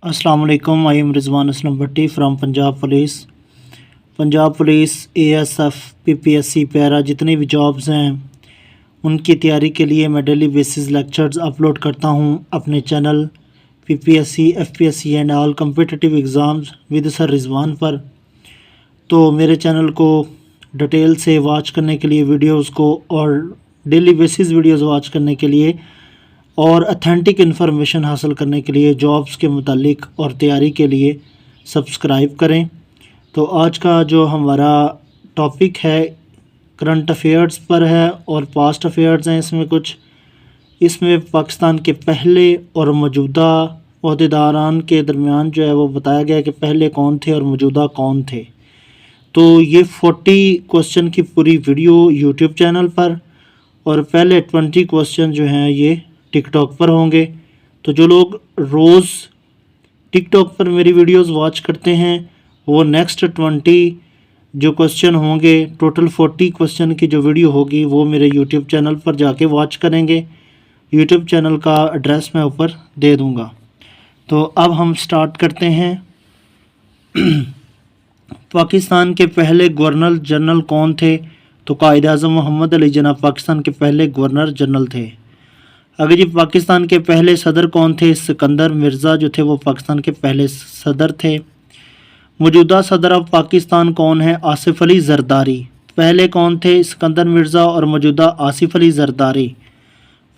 अस्सलाम वालेकुम। I am Rizwan Aslam Bhatti from Punjab police. Punjab police, ASF, PPSC, para जितनी भी जॉब्स हैं उनकी तैयारी के लिए मैं डेली बेसिस लेक्चर्स अपलोड करता हूं अपने channel PPSC, FPSC and all competitive exams with sir Rizwan पर। तो मेरे चैनल को डिटेल से वॉच करने के लिए वीडियोस को और डेली बेसिस वीडियोस वॉच करने के लिए और अथेंटिक इन्फॉर्मेशन हासिल करने के लिए जॉब्स के मुतालिक और तैयारी के लिए सब्सक्राइब करें। तो आज का जो हमारा टॉपिक है करंट अफेयर्स पर है और पास्ट अफेयर्स हैं। इसमें पाकिस्तान के पहले और मौजूदा अहदेदारान के दरमियान जो है वो बताया गया कि पहले कौन थे और मौजूदा कौन थे। तो ये 40 क्वेश्चन की पूरी वीडियो यूट्यूब चैनल पर और पहले 20 क्वेश्चन जो हैं ये टिकटॉक पर होंगे। तो जो लोग रोज़ टिकटॉक पर मेरी वीडियोस वॉच करते हैं वो नेक्स्ट 20 जो क्वेश्चन होंगे, टोटल 40 क्वेश्चन की जो वीडियो होगी वो मेरे यूट्यूब चैनल पर जाके वॉच करेंगे। यूट्यूब चैनल का एड्रेस मैं ऊपर दे दूँगा। तो अब हम स्टार्ट करते हैं। पाकिस्तान के पहले गवर्नर जनरल कौन थे? तो कायद-ए-आज़म मोहम्मद अली जिन्ना पाकिस्तान के पहले गवर्नर जनरल थे। अगर जी पाकिस्तान के पहले सदर कौन थे? सिकंदर मिर्ज़ा जो थे वो पाकिस्तान के पहले सदर थे। मौजूदा सदर ऑफ पाकिस्तान कौन है? आसिफ अली जरदारी। पहले कौन थे? सिकंदर मिर्ज़ा और मौजूदा आसिफ अली जरदारी।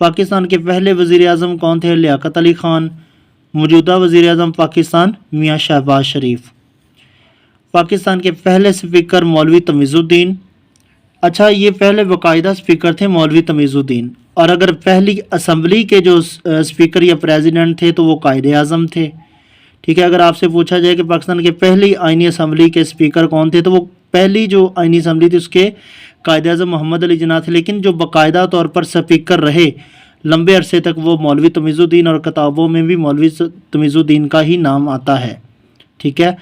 पाकिस्तान के पहले वज़ीर आज़म कौन थे? लियाकत अली ख़ान। मौजूदा वज़ीर आज़म पाकिस्तान मियाँ शहबाज शरीफ। पाकिस्तान के पहले स्पीकर मौलवी तमीज़ुद्दीन। अच्छा, ये पहले बाकायदा स्पीकर थे मौलवी तमीज़ुद्दीन। और अगर पहली असम्बली के जो स्पीकर या प्रेसिडेंट थे तो वो कायद-ए-आज़म थे। ठीक है, अगर आपसे पूछा जाए कि पाकिस्तान के पहली आईनी असम्बली के स्पीकर कौन थे तो वो पहली जो आईनी असम्बली थी उसके कायद-ए-आज़म मोहम्मद अली जिन्ना थे। लेकिन जो बाकायदा तौर पर स्पीकर रहे लंबे अरसे तक वो मौलवी तमीज़ुद्दीन और किताबों में भी मौलवी तमीज़ुद्दीन का ही नाम आता है। ठीक है,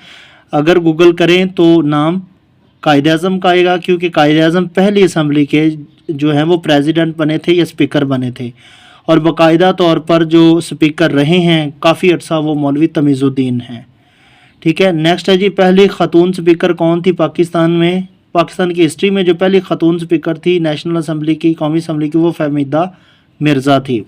अगर गूगल करें तो नाम कायद-ए-आज़म का आएगा क्योंकि कायद-ए-आज़म पहली असम्बली के जो हैं वो प्रेसिडेंट बने थे या स्पीकर बने थे और बाकायदा तौर पर जो स्पीकर रहे हैं काफ़ी अर्सा वो मौलवी तमीज़ुद्दीन हैं। ठीक है, नेक्स्ट है जी पहली ख़तून स्पीकर कौन थी पाकिस्तान में? पाकिस्तान की हिस्ट्री में जो पहली ख़तून स्पीकर थी नेशनल असम्बली की, कौमी असम्बली की, वो फहमीदा मिर्ज़ा थी।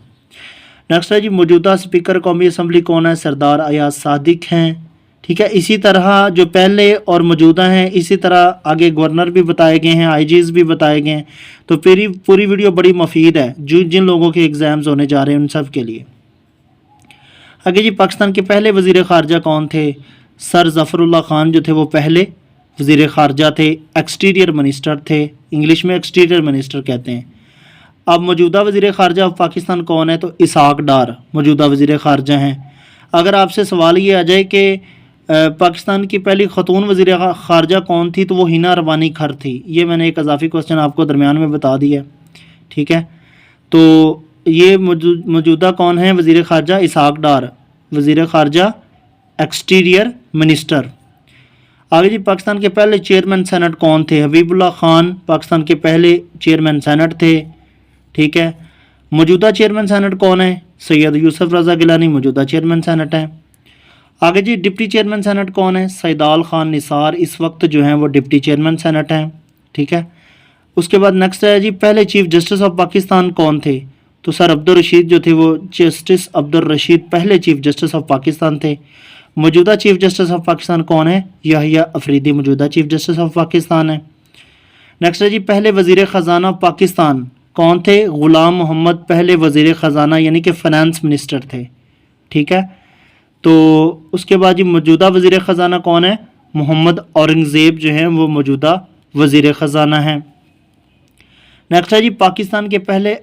नेक्स्ट है जी मौजूदा स्पीकर कौमी असम्बली कौन है? सरदार अयाज सादिक हैं। ठीक है, इसी तरह जो पहले और मौजूदा हैं इसी तरह आगे गवर्नर भी बताए गए हैं, आईजीज भी बताए गए हैं। तो पूरी वीडियो बड़ी मुफीद है जो जिन लोगों के एग्ज़ाम्स होने जा रहे हैं उन सब के लिए। आगे जी पाकिस्तान के पहले वज़ीर ख़ारजा कौन थे? सर ज़फ़रुल्लाह ख़ान जो थे वो पहले वज़ीर ख़ारजा थे, एक्सटीरियर मिनिस्टर थे, इंग्लिश में एक्सटीरियर मिनिस्टर कहते हैं। अब मौजूदा वज़ीर ख़ारजा पाकिस्तान कौन है? तो इसहाक डार मौजूदा वज़ीर ख़ारजा हैं। अगर आपसे सवाल ये आ जाए कि पाकिस्तान की पहली ख़तून वज़ीर ख़ारजा कौन थी तो वो हिना रवानी खर थी। ये मैंने एक इजाफी क्वेश्चन आपको दरमियान में बता दिया। ठीक है, तो ये मौजूदा कौन है वज़ीर ख़ारजा? इसहाक डार वज़ीर ख़ारजा, एक्सटीरियर मिनिस्टर। आगे जी पाकिस्तान के पहले चेयरमैन सेनेट कौन थे? हबीबुल्लाह ख़ान पाकिस्तान के पहले चेयरमैन सेनेट थे। ठीक है, मौजूदा चेयरमैन सेनेट कौन है? सैयद यूसुफ रज़ा गिलानी मौजूदा चेयरमैन सेनेट है। आगे जी डिप्टी चेयरमैन सेनेट कौन है? सैदाल ख़ान निसार इस वक्त जो हैं वो डिप्टी चेयरमैन सेनेट हैं। ठीक है, उसके बाद नेक्स्ट है जी पहले चीफ जस्टिस ऑफ पाकिस्तान कौन थे? तो सर अब्दुल रशीद जो थे वो जस्टिस अब्दुल रशीद पहले चीफ जस्टिस ऑफ पाकिस्तान थे। मौजूदा चीफ जस्टिस ऑफ पाकिस्तान कौन है? याहिया अफरीदी मौजूदा चीफ जस्टिस ऑफ पाकिस्तान है। नेक्स्ट है जी पहले वज़ीर ख़जाना पाकिस्तान कौन थे? ग़ुलाम मोहम्मद पहले वज़ीर ख़जाना यानी कि फ़ाइनेंस मिनिस्टर थे। ठीक है, तो उसके बाद जी मौजूदा वज़ीर ख़जाना कौन है? मोहम्मद औरंगज़ेब जो हैं वो मौजूदा वज़ीर ख़जाना हैं। नेक्स्ट है जी पाकिस्तान के पहले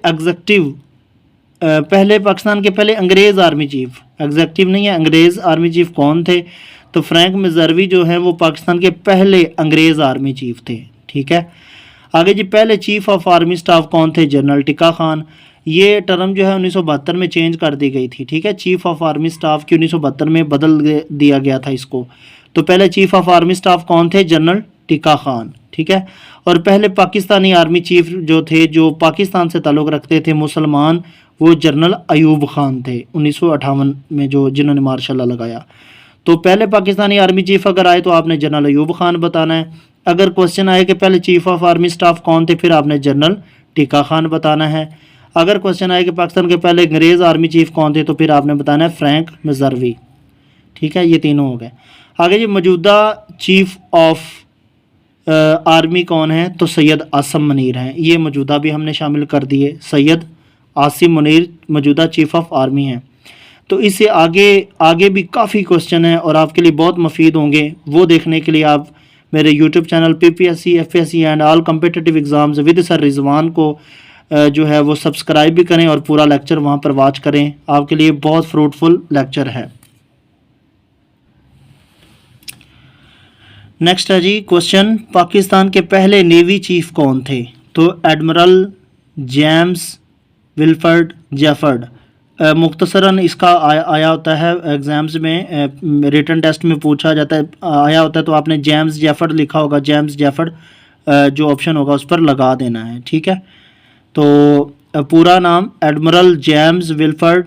पाकिस्तान के पहले अंग्रेज़ आर्मी चीफ़, एग्जेक्टिव नहीं है, अंग्रेज़ आर्मी चीफ़ कौन थे? तो फ्रैंक मेजरवी जो है वो पाकिस्तान के पहले अंग्रेज़ आर्मी चीफ़ थे। ठीक है, आगे जी पहले चीफ़ ऑफ आर्मी स्टाफ कौन थे? जनरल टिक्का खान। ये टर्म जो है 1972 में चेंज कर दी गई थी। ठीक है, चीफ़ ऑफ आर्मी स्टाफ की 1972 में बदल दिया गया था इसको। तो पहले चीफ़ ऑफ आर्मी स्टाफ कौन थे? जनरल टिक्का खान। ठीक है, और पहले पाकिस्तानी आर्मी चीफ जो थे जो पाकिस्तान से ताल्लुक़ रखते थे मुसलमान, वो जनरल अयूब खान थे 1958 में, जो जिन्होंने मार्शल लॉ लगाया। तो पहले पाकिस्तानी आर्मी चीफ अगर आए तो आपने जनरल अयूब खान बताना है। अगर क्वेश्चन आए कि पहले चीफ ऑफ आर्मी स्टाफ कौन थे, फिर आपने जनरल टिक्का खान बताना है। अगर क्वेश्चन आए कि पाकिस्तान के पहले अंग्रेज़ आर्मी चीफ कौन थे, तो फिर आपने बताना है फ्रैंक मेजरवी। ठीक है, ये तीनों हो गए। आगे जी, मौजूदा चीफ ऑफ आर्मी कौन है, तो सैयद आसिम मुनीर हैं। ये मौजूदा भी हमने शामिल कर दिए, सैयद आसिम मुनीर मौजूदा चीफ ऑफ आर्मी हैं। तो इससे आगे भी काफ़ी क्वेश्चन हैं और आपके लिए बहुत मुफीद होंगे। वो देखने के लिए आप मेरे YouTube channel PPSC FSC and all competitive exams with sir Rizwan को जो है वो सब्सक्राइब भी करें और पूरा लेक्चर वहाँ पर वॉच करें। आपके लिए बहुत फ्रूटफुल लेक्चर है। नेक्स्ट है जी क्वेश्चन, पाकिस्तान के पहले नेवी चीफ कौन थे, तो एडमिरल जेम्स विल्फर्ड जेफर्ड। मुख्तसरन इसका आया होता है एग्ज़ाम्स में, रिटन टेस्ट में पूछा जाता है, आया होता है तो आपने जेम्स जेफर्ड लिखा होगा, जेम्स जेफर्ड जो ऑप्शन होगा उस पर लगा देना है। ठीक है, तो पूरा नाम एडमिरल जेम्स विल्फर्ड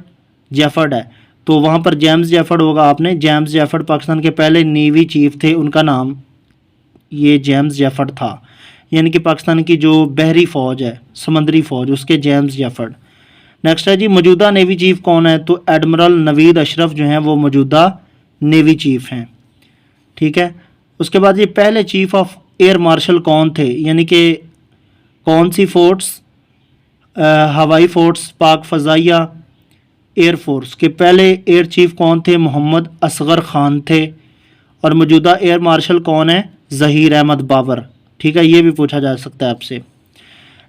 जेफर्ड है, तो वहाँ पर जेम्स जेफर्ड होगा। आपने जेम्स जेफर्ड पाकिस्तान के पहले नेवी चीफ थे, उनका नाम ये जेम्स जेफर्ड था, यानी कि पाकिस्तान की जो बहरी फ़ौज है, समंदरी फ़ौज, उसके जेम्स जेफर्ड। नेक्स्ट है जी, मौजूदा नेवी चीफ कौन है, तो एडमिरल नवीद अशरफ जो हैं वो मौजूदा नेवी चीफ हैं। ठीक है, उसके बाद ये पहले चीफ ऑफ एयर मार्शल कौन थे, यानी कि कौन सी फोर्स, हवाई फोर्स, पाक फ़ज़ाइया, एयर फोर्स के पहले एयर चीफ कौन थे, मोहम्मद असगर ख़ान थे। और मौजूदा एयर मार्शल कौन है, ज़हीर अहमद बाबर। ठीक है, ये भी पूछा जा सकता है आपसे।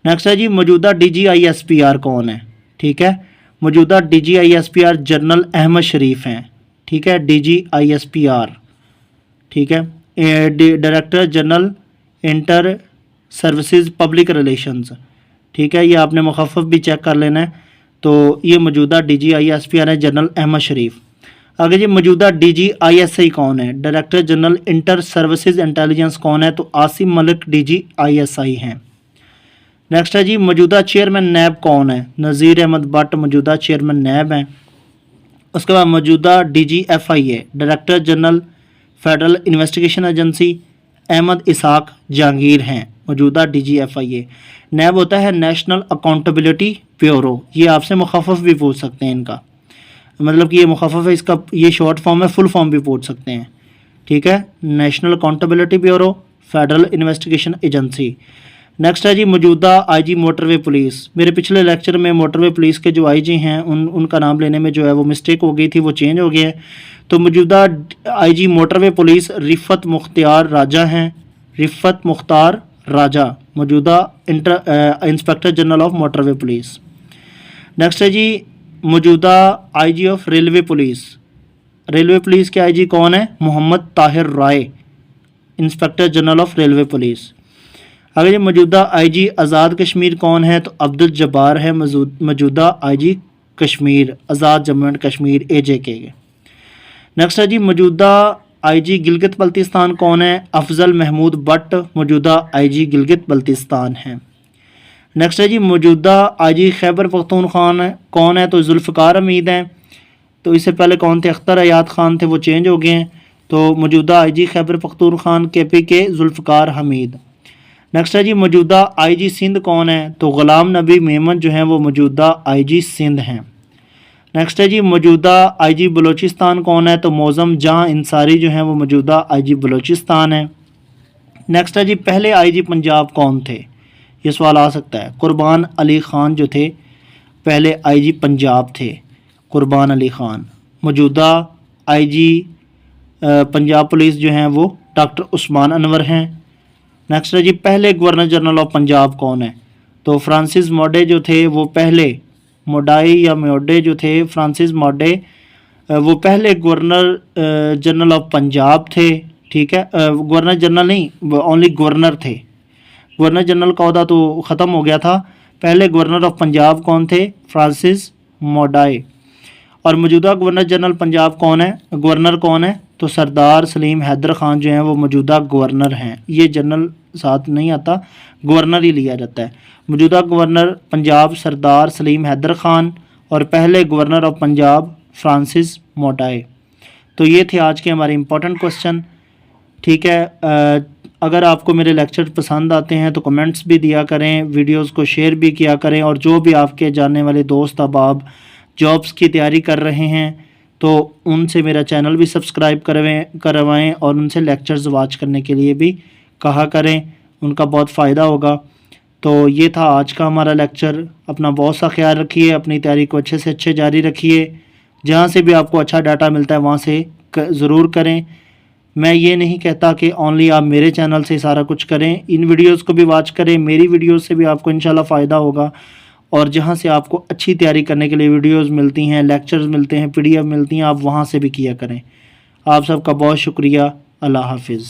नेक्स्ट है जी, मौजूदा DGISPR कौन है। ठीक है, मौजूदा DGISPR जनरल अहमद शरीफ हैं। ठीक है, DGISPR। ठीक है, director general inter services public relations. ठीक है, ये आपने मुखफ़फ़ भी चेक कर लेना है। तो ये मौजूदा DGISPR है जनरल अहमद शरीफ। आगे जी, मौजूदा DGISI कौन है, director general inter services intelligence कौन है, तो आसिम मलिक DGISI हैं। नेक्स्ट है जी, मौजूदा चेयरमैन नैब कौन है, नज़ीर अहमद भट्ट मौजूदा चेयरमैन नैब हैं। उसके बाद मौजूदा DGFIA director general federal investigation agency Ahmad Ishaq Jahangir हैं मौजूदा DGFIA। नैब होता है नेशनल अकाउंटेबिलिटी ब्यूरो, ये आपसे मुखफ़फ़ भी पूछ सकते हैं इनका, मतलब कि ये मुखफ़फ़ है, इसका ये शॉर्ट फॉर्म है, फुल फॉर्म भी पूछ सकते हैं। ठीक है, national accountability bureau federal investigation agency. Next है जी, मौजूदा IG मोटरवे पुलिस। मेरे पिछले लेक्चर में मोटरवे पुलिस के जो IG हैं उनका नाम लेने में जो है वो मिस्टेक हो गई थी, वो चेंज हो गया है। तो मौजूदा IG motorway police Rifat Mukhtar Raja हैं, रिफ़त मुख्तार राजा मौजूदा inspector general of motorway police. Next है जी, मौजूदा IG of railway police. Railway police के IG कौन है, Mohammad Tahir Rai inspector general of railway police. अगर ये मौजूदा IG आज़ाद कश्मीर कौन है, तो अब्दुल जब्बार है मौजूदा IG Kashmir, Azad Jammu and Kashmir AJK। Next है जी, मौजूदा IG गिलगित बल्तिस्तान कौन है, अफजल महमूद भट्ट मौजूदा IG गिलगित बल्तिस्तान हैं। नेक्स्ट है जी, मौजूदा IG खैबर पख्तूनख्वा कौन है, तो जुल्फ़िकार हमीद हैं। तो इससे पहले कौन थे, अख्तर हयात ख़ान थे, वो चेंज हो गए हैं। तो मौजूदा IG खैबर पख्तूनख्वा KP के जुल्फ़िकार हमीद। नेक्स्ट है जी, मौजूदा IG सिंध कौन है, तो ग़ुलाम नबी मेमन जो हैं वो मौजूदा IG सिंध हैं। नेक्स्ट है जी, मौजूदा IG बलूचिस्तान कौन है, तो मौज़म जहाँ इंसारी जो हैं वो मौजूदा IG बलूचिस्तान है। नेक्स्ट है जी, पहले IG पंजाब कौन थे, ये सवाल आ सकता है। कुर्बान अली ख़ान जो थे पहले IG पंजाब थे, कुर्बान अली ख़ान। मौजूदा IG पंजाब पुलिस जो हैं वो डॉक्टर उस्मान अनवर हैं। नेक्स्ट है जी, पहले गवर्नर जनरल ऑफ पंजाब कौन है, तो फ्रांसिस मोडे जो थे वो पहले, मोडाई या मोडे जो थे, फ्रांसिस मोडे वो पहले गवर्नर जनरल ऑफ पंजाब थे। ठीक है, गवर्नर जनरल नहीं, ओनली गवर्नर थे, गवर्नर जनरल का ओहदा तो ख़त्म हो गया था। पहले गवर्नर ऑफ पंजाब कौन थे, फ्रांसिस मोडाई। और मौजूदा गवर्नर जनरल पंजाब कौन है, गवर्नर कौन है, तो सरदार सलीम हैदर ख़ान जो हैं वो मौजूदा गवर्नर हैं। ये जनरल साथ नहीं आता, गवर्नर ही लिया जाता है। मौजूदा गवर्नर पंजाब सरदार सलीम हैदर ख़ान और पहले गवर्नर ऑफ पंजाब फ्रांसिस मोटाई। तो ये थे आज के हमारे इम्पोर्टेंट क्वेश्चन। ठीक है, अगर आपको मेरे लेक्चर पसंद आते हैं तो कमेंट्स भी दिया करें, वीडियोस को शेयर भी किया करें, और जो भी आपके जानने वाले दोस्त अहबाब जॉब्स की तैयारी कर रहे हैं तो उनसे मेरा चैनल भी सब्सक्राइब करवाएं और उनसे लेक्चर्स वॉच करने के लिए भी कहा करें, उनका बहुत फ़ायदा होगा। तो ये था आज का हमारा लेक्चर। अपना बहुत सा ख्याल रखिए, अपनी तैयारी को अच्छे से अच्छे जारी रखिए। जहाँ से भी आपको अच्छा डाटा मिलता है वहाँ से ज़रूर करें। मैं ये नहीं कहता कि ओनली आप मेरे चैनल से सारा कुछ करें, इन वीडियोस को भी वॉच करें, मेरी वीडियोस से भी आपको इंशाल्लाह फ़ायदा होगा। और जहाँ से आपको अच्छी तैयारी करने के लिए वीडियोस मिलती हैं, लेक्चर्स मिलते हैं, PDF मिलती हैं, आप वहाँ से भी किया करें। आप सबका बहुत शुक्रिया। अल्लाह हाफिज़।